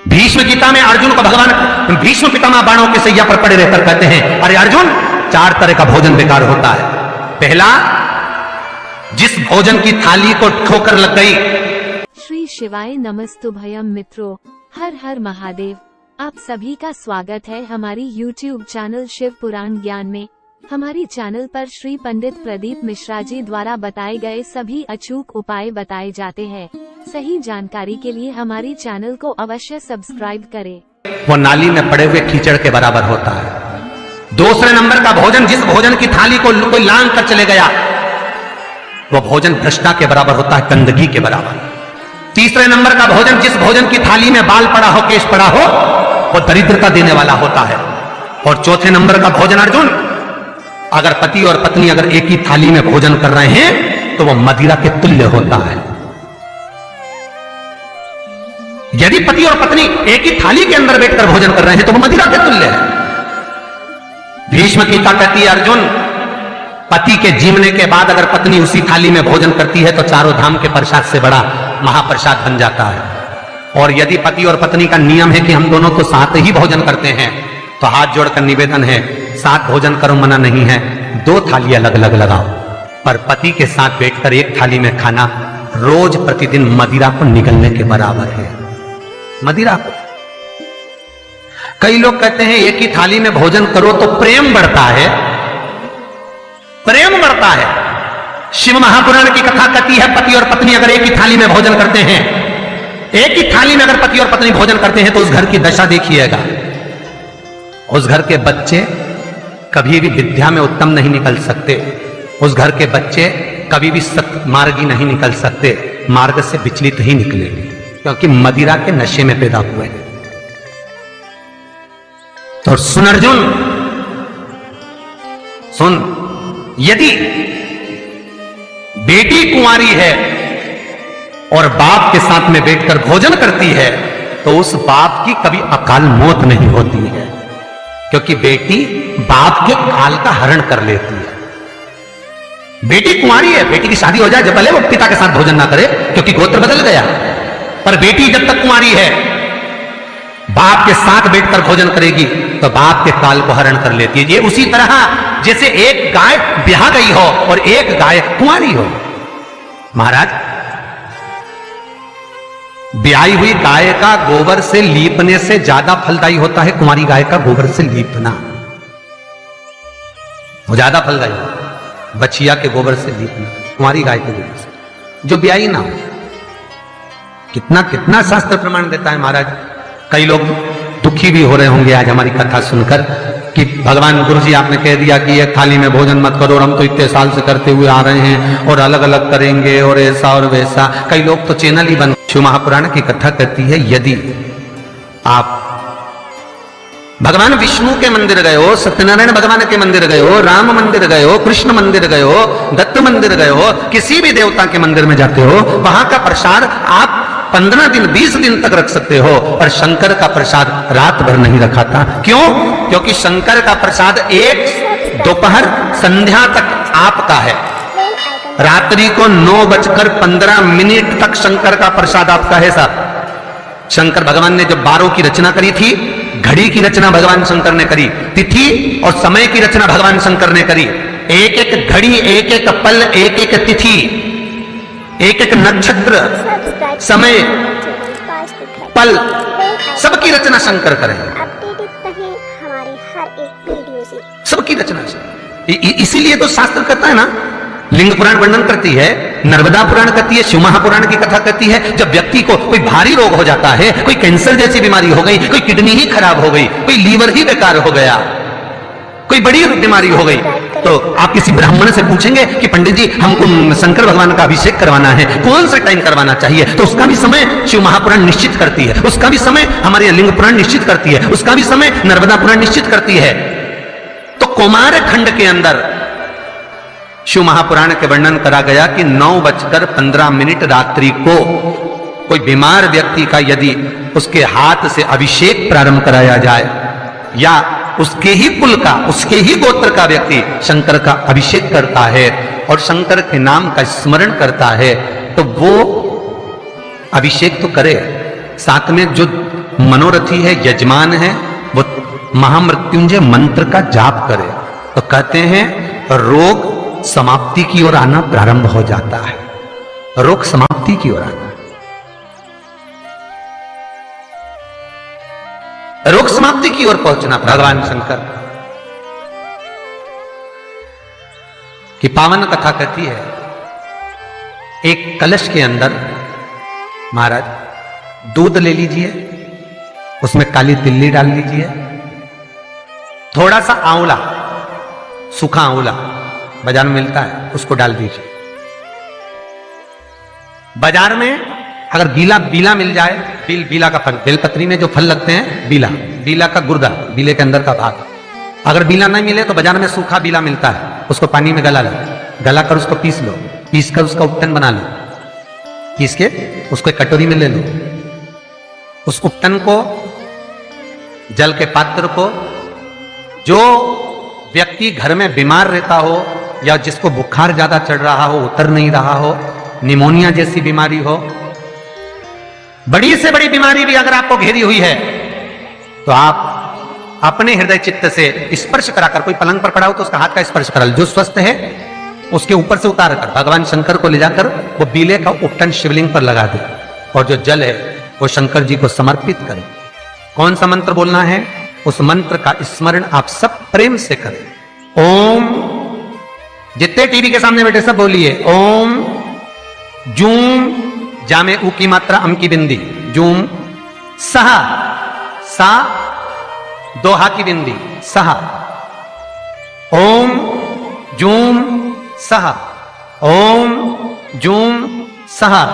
भीष्म गीता में अर्जुन को भगवान भीष्म पितामह बाणों के सैया पर पड़े रहकर कहते हैं, अरे अर्जुन, 4 तरह का भोजन बेकार होता है। पहला, जिस भोजन की थाली को ठोकर लग गई। श्री शिवाय नमस्तुभयम मित्रों, हर हर महादेव। आप सभी का स्वागत है हमारी YouTube चैनल शिव पुराण ज्ञान में। हमारी चैनल पर श्री पंडित प्रदीप मिश्रा जी द्वारा बताए गए सभी अचूक उपाय बताए जाते हैं। सही जानकारी के लिए हमारी चैनल को अवश्य सब्सक्राइब करें। वो नाली में पड़े हुए कीचड़ के बराबर होता है। दूसरे नंबर का भोजन, जिस भोजन की थाली को कोई लांग कर चले गया, वो भोजन भ्रष्टा के बराबर होता है, गंदगी के बराबर। तीसरे नंबर का भोजन, जिस भोजन की थाली में बाल पड़ा हो, केश पड़ा हो, वो दरिद्रता देने वाला होता है। और चौथे नंबर का भोजन अर्जुन, अगर पति और पत्नी अगर एक ही थाली में भोजन कर रहे हैं तो वो मदिरा के तुल्य होता है। यदि पति और पत्नी एक ही थाली के अंदर बैठकर भोजन कर रहे हैं तो वो मदिरा के तुल्य है। भीष्म गीता कहती है, अर्जुन, पति के जीवने के बाद अगर पत्नी उसी थाली में भोजन करती है तो चारों धाम के प्रसाद से बड़ा महाप्रसाद बन जाता है। और यदि पति और पत्नी का नियम है कि हम दोनों तो साथ ही भोजन करते हैं, तो हाथ जोड़कर निवेदन है, साथ भोजन करो, मना नहीं है, 2 थाली अलग अलग लगाओ। पर पति के साथ बैठकर एक थाली में खाना रोज प्रतिदिन मदिरा को निगलने के बराबर है। मदिरा को कई लोग कहते हैं एक ही थाली में भोजन करो तो प्रेम बढ़ता है। प्रेम बढ़ता है। शिव महापुराण की कथा कहती है, पति और पत्नी अगर एक ही थाली में भोजन करते हैं, एक ही थाली में अगर पति और पत्नी भोजन करते हैं तो उस घर की दशा देखिएगा। उस घर के बच्चे कभी भी विद्या में उत्तम नहीं निकल सकते। उस घर के बच्चे कभी भी सत्मार्गी नहीं निकल सकते, मार्ग से विचलित ही निकलेंगे, क्योंकि मदिरा के नशे में पैदा हुए हैं। तो सुन अर्जुन, सुन, यदि बेटी कुंवारी है और बाप के साथ में बैठकर भोजन करती है तो उस बाप की कभी अकाल मौत नहीं होती है, क्योंकि बेटी बाप के काल का हरण कर लेती है। बेटी कुंवारी है, बेटी की शादी हो जाए, जब पहले वो पिता के साथ भोजन ना करे क्योंकि गोत्र बदल गया। पर बेटी जब तक कुंवारी है, बाप के साथ बैठकर भोजन करेगी तो बाप के काल को हरण कर लेती है। ये उसी तरह जैसे एक गाय ब्याह गई हो और एक गाय कुंवारी हो। महाराज, ब्याही हुई गाय का गोबर से लीपने से ज्यादा फलदायी होता है कुंवारी गाय का गोबर से लीपना। वो ज्यादा फलदायी, बछिया के गोबर से लीपना, कुंवारी गाय के गोबर से जो ब्याही ना हो। कितना कितना शास्त्र प्रमाण देता है महाराज। कई लोग दुखी भी हो रहे होंगे आज हमारी कथा सुनकर कि भगवान गुरुजी आपने कह दिया कि एक थाली में भोजन मत करो, और हम तो इतने साल से करते हुए आ रहे हैं और अलग अलग करेंगे और ऐसा और वैसा। कई लोग तो चैनल ही बंद। शिव महापुराण की कथा कहती है, यदि आप भगवान विष्णु के मंदिर गए हो, सत्यनारायण भगवान के मंदिर गए हो, राम मंदिर गए हो, कृष्ण मंदिर गए हो, दत्त मंदिर गए हो, किसी भी देवता के मंदिर में जाते हो, वहां का प्रसाद आप 15 दिन 20 दिन तक रख सकते हो, और शंकर का प्रसाद रात भर नहीं रखा था। क्यों? क्योंकि शंकर का प्रसाद एक दोपहर संध्या तक आपका है। रात्रि को 9:15 तक शंकर का प्रसाद आपका है साहब। शंकर भगवान ने जब 12 की रचना करी थी, घड़ी की रचना भगवान शंकर ने करी, तिथि और समय की रचना भगवान शंकर ने करी। एक एक घड़ी, एक एक पल, एक एक तिथि, एक एक नक्षत्र, समय, पल, सबकी रचना शंकर करे। सबकी रचना इसीलिए तो शास्त्र कहता है ना, लिंग पुराण वर्णन करती है, नर्मदा पुराण कहती है, शिव महापुराण की कथा कहती है, जब व्यक्ति को कोई भारी रोग हो जाता है, कोई कैंसर जैसी बीमारी हो गई, कोई किडनी ही खराब हो गई, कोई लीवर ही बेकार हो गया, कोई बड़ी बीमारी हो गई, तो आप किसी ब्राह्मण से पूछेंगे कि पंडित जी हमको शंकर भगवान का अभिषेक करवाना है, कौन सा टाइम करवाना चाहिए? तो उसका भी समय शिव महापुराण निश्चित करती है, उसका भी समय हमारे लिंग पुराण निश्चित करती है, उसका भी समय नर्मदा पुराण निश्चित करती है। तो कुमार खंड के अंदर शिव महापुराण के वर्णन करा गया कि 9:15 रात्रि को कोई बीमार व्यक्ति का यदि उसके हाथ से अभिषेक प्रारंभ कराया जाए, या उसके ही कुल का, उसके ही गोत्र का व्यक्ति शंकर का अभिषेक करता है और शंकर के नाम का स्मरण करता है, तो वो अभिषेक तो करे, साथ में जो मनोरथी है, यजमान है, वो महामृत्युंजय मंत्र का जाप करे तो कहते हैं रोग समाप्ति की ओर आना प्रारंभ हो जाता है। रोग समाप्ति की ओर आना, रोग समाप्ति की ओर पहुंचना। भगवान शंकर की पावन कथा कहती है, एक कलश के अंदर महाराज दूध ले लीजिए, उसमें काली तिल्ली डाल लीजिए, थोड़ा सा आंवला, सूखा आंवला बाजार में मिलता है, उसको डाल दीजिए। बाजार में अगर गीला बीला मिल जाए, बीला का फल, बेलपत्री में जो फल लगते हैं, बीला का गुर्दा, बीले के अंदर का भाग, अगर बीला नहीं मिले तो बाजार में सूखा बीला मिलता है, उसको पानी में गला लो, गला कर उसको पीस लो, पीस कर उसका उपटन बना लो, पीस के उसको एक कटोरी में ले लो। उस उपटन को, जल के पात्र को, जो व्यक्ति घर में बीमार रहता हो या जिसको बुखार ज्यादा चढ़ रहा हो, उतर नहीं रहा हो, निमोनिया जैसी बीमारी हो, बड़ी से बड़ी बीमारी भी अगर आपको घेरी हुई है, तो आप अपने हृदय चित्त से स्पर्श कराकर, कोई पलंग पर पड़ा हो तो उसका हाथ का स्पर्श करा, जो स्वस्थ है उसके ऊपर से उतार कर भगवान शंकर को ले जाकर वो बीले का उपटन शिवलिंग पर लगा दे, और जो जल है वो शंकर जी को समर्पित करें। कौन सा मंत्र बोलना है? उस मंत्र का स्मरण आप सब प्रेम से करें। ओम, जितने टीवी के सामने बैठे सब बोलिए ओम जूम, जा में ऊ की मात्रा, अम की बिंदी, जूम, सहा, सा दोहा की बिंदी, सहा, ओम जूम सहा, ओम जूम सहा।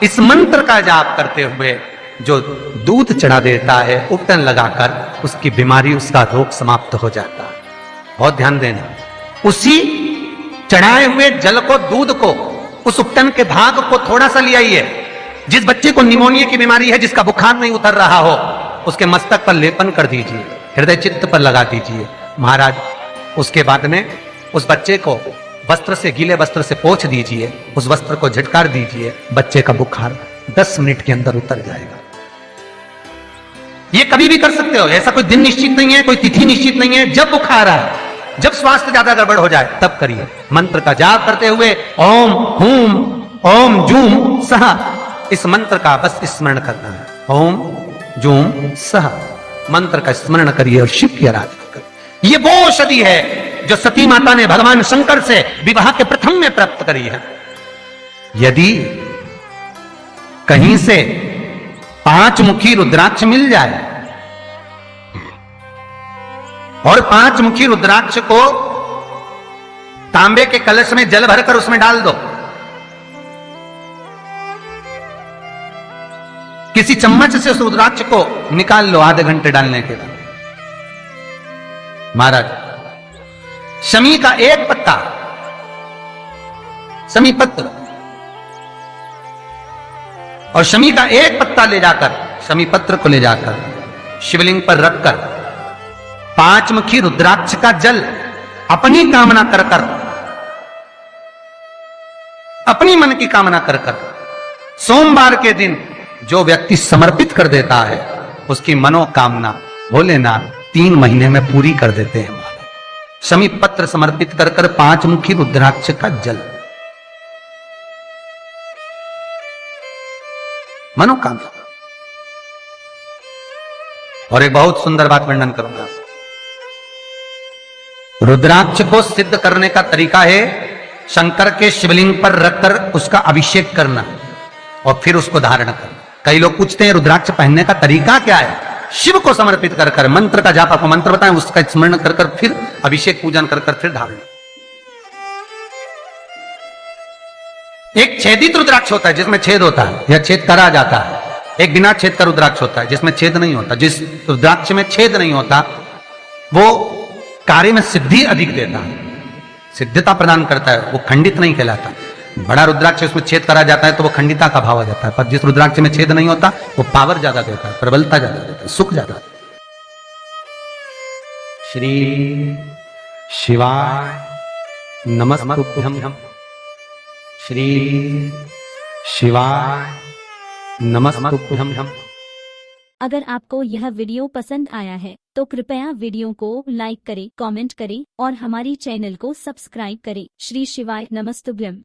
इस मंत्र का जाप करते हुए जो दूध चढ़ा देता है उपटन लगाकर, उसकी बीमारी, उसका रोग समाप्त हो जाता है। बहुत ध्यान देना, उसी चढ़ाए हुए जल को, दूध को, उस उपटन के भाग को थोड़ा सा ले आइए। जिस बच्चे को निमोनिया की बीमारी है, जिसका बुखार नहीं उतर रहा हो, उसके मस्तक पर लेपन कर दीजिए, हृदय चित्त पर लगा दीजिए महाराज। उसके बाद में उस बच्चे को वस्त्र से, गीले वस्त्र से पोंछ दीजिए, उस वस्त्र को झटकार दीजिए, बच्चे का बुखार 10 मिनट के अंदर उतर जाएगा। ये कभी भी कर सकते हो, ऐसा कोई दिन निश्चित नहीं है, कोई तिथि निश्चित नहीं है। जब बुखार आए, जब स्वास्थ्य ज्यादा गड़बड़ हो जाए, तब करिए। मंत्र का जाप करते हुए ओम हूम ओम जूम सहा, इस मंत्र का बस स्मरण करना है। ओम जूम सहा मंत्र का स्मरण करिए और शिव की आराधना करिए। ये वो औषधि है जो सती माता ने भगवान शंकर से विवाह के प्रथम में प्राप्त करी है। यदि कहीं से 5 मुखी रुद्राक्ष मिल जाए और 5 मुखी रुद्राक्ष को तांबे के कलश में जल भरकर उसमें डाल दो, किसी चम्मच से उस रुद्राक्ष को निकाल लो आधे घंटे डालने के बाद, महाराज शमी का एक पत्ता, शमी पत्र, और शमी का एक पत्ता ले जाकर, शमी पत्र को ले जाकर शिवलिंग पर रखकर 5 मुखी रुद्राक्ष का जल अपनी कामना कर कर, अपनी मन की कामना कर कर, सोमवार के दिन जो व्यक्ति समर्पित कर देता है, उसकी मनोकामना भोलेनाथ 3 महीने में पूरी कर देते हैं। शमी पत्र समर्पित कर कर 5 मुखी रुद्राक्ष का जल, मनोकामना। और एक बहुत सुंदर बात वर्णन करूंगा। रुद्राक्ष को सिद्ध करने का तरीका है शंकर के शिवलिंग पर रखकर उसका अभिषेक करना और फिर उसको धारण करना। कई लोग पूछते हैं रुद्राक्ष पहनने का तरीका क्या है? शिव को समर्पित कर कर मंत्र का जाप, आपको मंत्र बताएं, उसका स्मरण कर कर फिर अभिषेक पूजन कर कर फिर धारण। एक छेदित रुद्राक्ष होता है जिसमें छेद होता है या छेद करा जाता है, एक बिना छेद का रुद्राक्ष होता है जिसमें छेद नहीं होता। जिस रुद्राक्ष में छेद नहीं होता वो कार्य में सिद्धि अधिक देता है, सिद्धता प्रदान करता है, वो खंडित नहीं कहलाता। बड़ा रुद्राक्ष उसमें छेद करा जाता है तो वो खंडिता का भाव आ जाता है, पर जिस रुद्राक्ष में छेद नहीं होता वो पावर ज्यादा देता है, प्रबलता ज्यादा देता है, सुख ज्यादा देता है। श्री शिवाय नमस्तुभ्यं, श्री शिवाय नमस्तुभ्यं। अगर आपको यह वीडियो पसंद आया है तो कृपया वीडियो को लाइक करें, कमेंट करें और हमारी चैनल को सब्सक्राइब करें। श्री शिवाय नमस्तुभ्यम।